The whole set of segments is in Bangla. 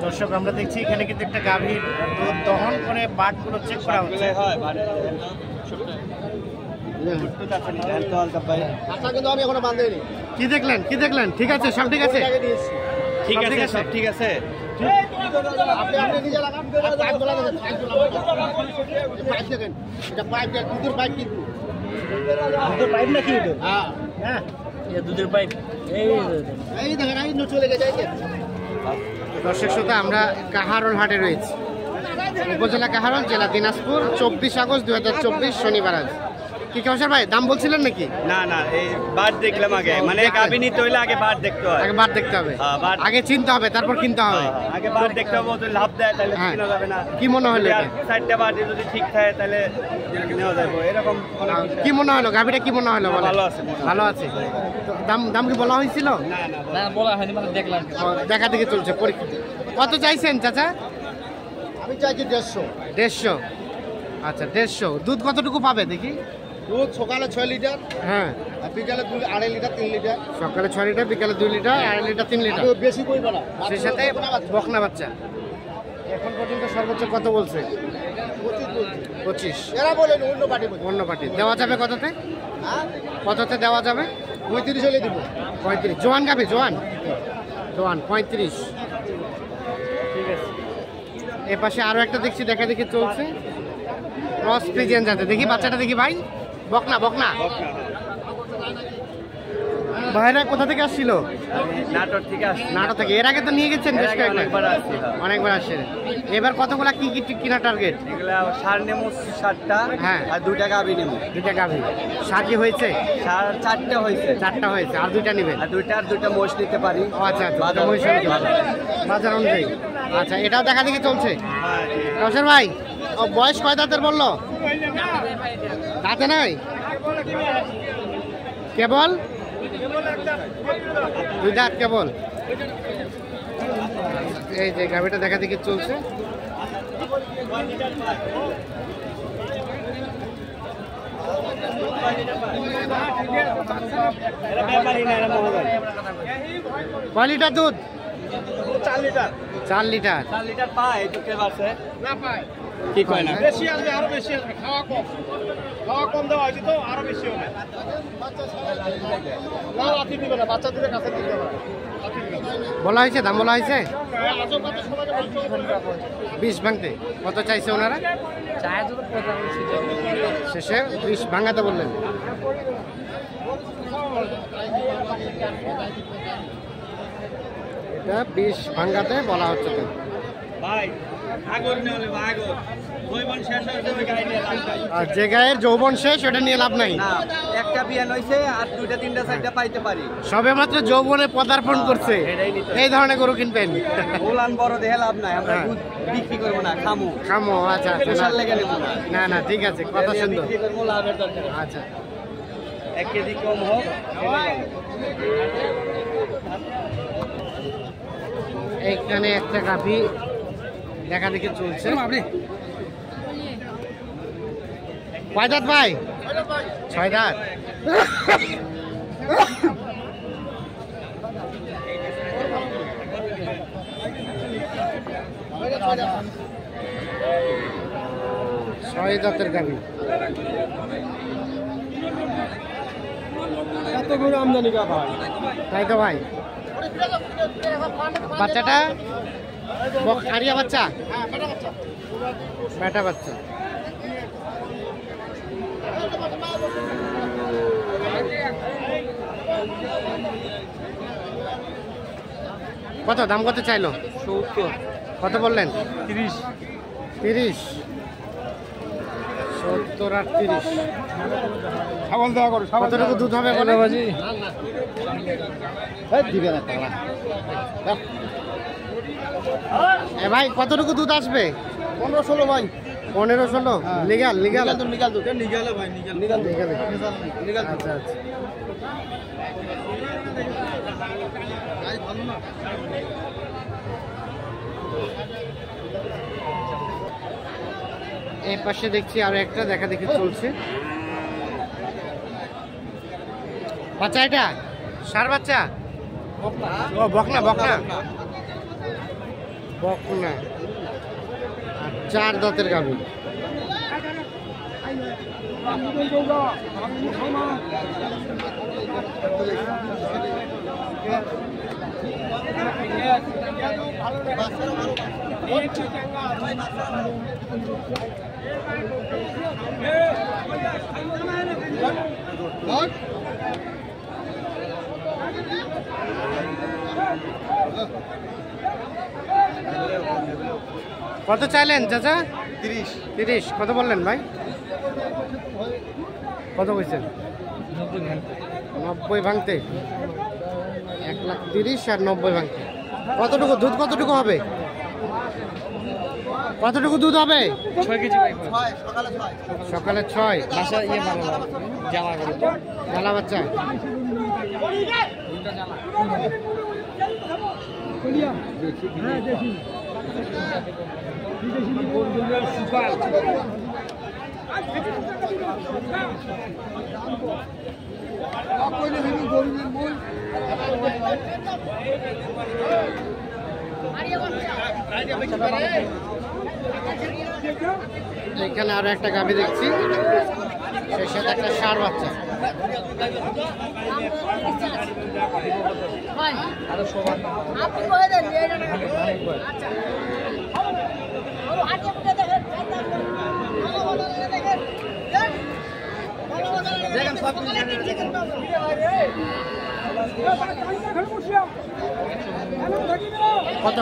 দর্শক আমরা দেখছি এখানে কিন্তু একটা গাভীর দুধ দহন করে বাটগুলো চেক করা হচ্ছে। কি দেখলেন কি দেখলেন? ঠিক আছে, সব ঠিক আছে, ঠিক আছে, সব ঠিক আছে। পাইপ নাকি? হ্যাঁ, দুধের পাইপ। এই দেখেন চলে গেছে। দর্শক শ্রোতা, আমরা কাহারোল হাটে রয়েছি, উপজেলা কাহারোল, জেলা দিনাজপুর। 24 আগস্ট 2024 শনিবার। আজ কি কৌশল ভাই, দাম বলছিলেন নাকি? না না, এই বাট দেখলাম আগে, মানে গাভী নিতে হইলে আগে বাট দেখতে হয়। আগে বাট দেখতে হবে, আগে চিনতে হবে, তারপর কিনতে হবে। আগে বাট দেখতে হবে, যদি লাভ দেয় তাহলে কিনা যাবে না। কি মনে হলো? 4টা বাট যদি ঠিক থাকে তাহলে নেওয়া যাবে। এরকম কি মনে হলো? গাভীটা কি মনে হলো? ভালো আছে, ভালো আছে। দাম দাম কি বলা হয়েছিল? না না, বলা হয়নি, মানে দেখলাম। দেখা দেখি চলছে পরীক্ষা। কত চাইছেন চাচা? আমি চাইছি 150। 150? আচ্ছা, 150। দুধ কতটুকু পাবে দেখি? দুধ সকালে 6 লিটার, হ্যাঁ, আর বিকালে 2.5 লিটার 3 লিটার। সকালে 6 লিটার, বিকালে 2 লিটার, 2.5 লিটার 3 লিটার। বেশি কইবা না, সেই সাথে বকনা বাচ্চা। এখন পর্যন্ত সর্বোচ্চ কত বলছে? 25। এরা বলেন অন্য পার্টি, অন্য পার্টি। দেওয়া যাবে কততে? কততে দেওয়া যাবে? 35 হলে দিব। 35। জোয়ান গাভী, জোয়ান জোয়ান 35। ঠিক আছে। এ পাশে আরো একটা দেখছি, দেখা দেখি চলছে, ক্রস ফ্রিজিয়ান জাতে। দেখি বাচ্চাটা, দেখি ভাই। বকনা বকনা। ভাইরা কোথা থেকে আসছিল? নাটোর থেকে আসছি। নাটোর থেকে। এর আগে তো নিয়ে গেছেন বেশ কয়েকবার? অনেকবার আসছেন। এবার কতগুলা কি কি কিনা টার্গেট? এগুলা সার নেমু 7টা, হ্যাঁ, আর 2টা গাভী নেমু। 2টা গাভী। সার কি হয়েছে? সার 4টা হয়েছে। 4টা হয়েছে, আর 2টা নেবেন? আর 2টা মোষ নিতে পারি। আচ্ছা আচ্ছা, বাজার অনুযায়ী। আচ্ছা, এটাও দেখা দেখি চলছে। রসের ভাই, বয়স কয় দাঁতের বললো? দাঁতে নাই, কেবল 2 দাঁত কেবল। এই যে গাভীটা দেখা দেখি চলছে। কয় লিটার দুধ? 4 লিটার। 4 লিটার। 4 লিটার পায়, দুঃখের বাসে না পায়। কি কয় না? বেশি আসবে, আরো বেশি আসবে। খাওয়া কম দেওয়া হয়েছে তো আরো বেশি হবে। না, লাঠি দিবে না, বাচ্চা দিলে কাছে দিতে হবে। বলা হয়েছে, দাম বলা হয়েছে 20 ভাঙতে। কত চাইছে ওনারা? শেষে 20 ভাঙাতে বললেন। এটা 20 ভাঙাতে বলা হচ্ছে। তো ভাই আগর নেলে আগর যৌবন শেষ হইছে, ওই গায় নিয়ে লাভ নাই। আর যে গায়ের যৌবন শেষ, ওটা নিয়ে লাভ নাই। না, একটা বিয়ান হইছে, আর 2টা 3টা 4টা পাইতে পারি। সবে মাত্র যৌবনে পদার্পণ করছে, এই ধরনের গরু কিনবেন। ওলান বড় দেহে লাভ নাই, আমরা দুধ বিক্রি করবো না, খামু। আচ্ছা পোষার লেগে নেব না। না, ঠিক আছে, কথা সুন্দর। বিক্রি করবো, লাভের দরকার। আচ্ছা, 1 কেজি কম হোক। এইখানে একটা গাভী দেখা দেখি চলছে। কয় দাঁত ভাই? 6 দাঁত। ছয় দাঁতের গাভী। এত গরু আমদানি কা ভাই? তাই তো ভাই। বাচ্চাটা আরিয়া বাচ্চা? বেটা বাচ্চা। কত দাম, কত চাইলো? 70। কত বললেন? 30। 30। 70 আর 30। ছাগল দেওয়া করো। কতটুকু দুধ হবে বলে? দিবে না। এ ভাই, কতটুকু দুধ আসবে? 15-16 ভাই। 15-16? লিগাল লিগাল নিগাল দুধ। নিগালে ভাই, নিগাল। নিগাল। আচ্ছা আচ্ছা। এই পাশে দেখছি আরো একটা দেখা দেখি চলছে। বাচ্চা, এটা ষাঁড় বাচ্চা। ও বকনা বকনা বকনা আর 4 দাঁতের গাভী। কত চাইলেন চাচা? 30। কত বললেন ভাই? কত বলছেন? 90 ভাঙতে। 1,30,000 আর 90 ভাঙতে। কতটুকু দুধ কতটুকু হবে? কতটুকু দুধ হবে? 6 কেজি ভাই। সকালে 6। বাসা ইয়ে ভালো জ্বালা করে তো। জ্বালা বাচ্চা। এখানে আরো একটা গাভী দেখছি, সেই সাথে একটা ষাঁড় বাচ্চা। কত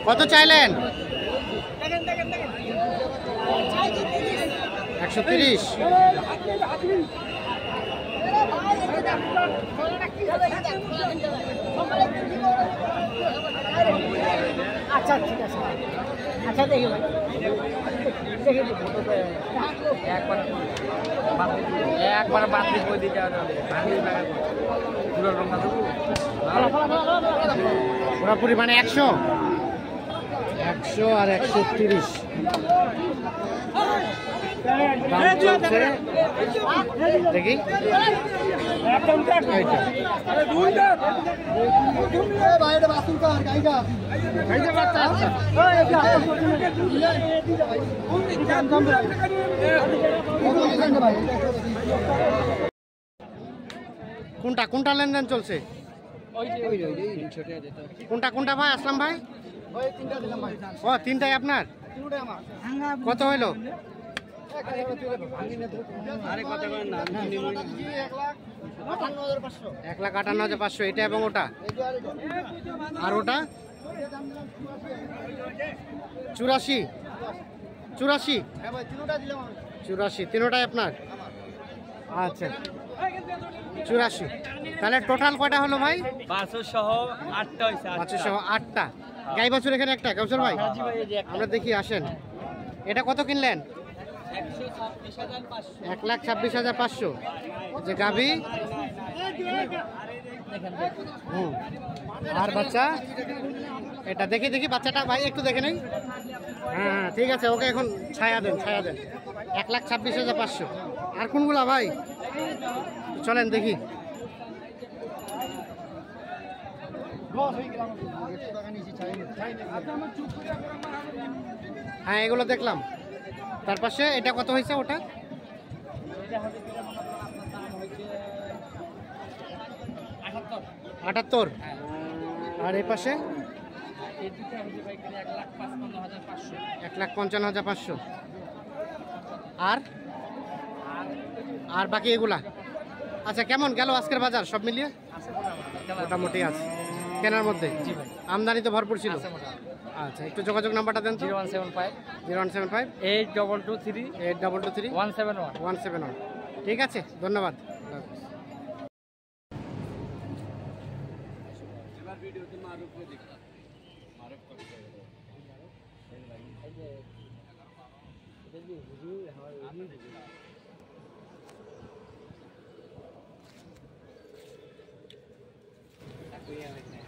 কত চাইলেন? 130। আচ্ছা ঠিক আছে, আচ্ছা দেখি ভাই একবার বাদ দিয়ে বই দিয়ে যাওয়া পুরোপুরি মানে 100 আর 130 দাম চলছে। দেখি কোনটা কোনটা লেনদেন চলছে? কোনটা কোনটা ভাই আসলাম ভাই? ও 3টাই আপনার? কত হইলো? 1,58,500। এটা এবং ওটা আর ওটা 84। 84 তিনোটাই আপনার? আচ্ছা 84। তাহলে টোটাল কয়টা হলো ভাই? 500 সহ 8টা হইছে। 500 সহ 8টা। গাই বাছুর এখানে একটা কাউসার ভাই, আমরা দেখি আসেন। এটা কত কিনলেন? 1,26,500। যে গাভী আর বাচ্চা এটা দেখি দেখি বাচ্চাটা ভাই একটু দেখে নেই। হ্যাঁ ঠিক আছে, ওকে এখন ছায়া দেন 1,26,500। আর কোনগুলা ভাই? চলেন দেখি। হ্যাঁ এগুলো দেখলাম। তার পাশে এটা কত হয়েছে? ওটা 78। আর এই পাশে 1,55,500। আর বাকি এগুলা? আচ্ছা কেমন গেল আজকের বাজার সব মিলিয়ে? মোটামুটি আছে কেনার মধ্যে। আমদানি তো ভরপুর ছিল। আচ্ছা একটু যোগাযোগ নাম্বারটা দেন তো। 0175 822 171। ঠিক আছে, ধন্যবাদ। Yeah.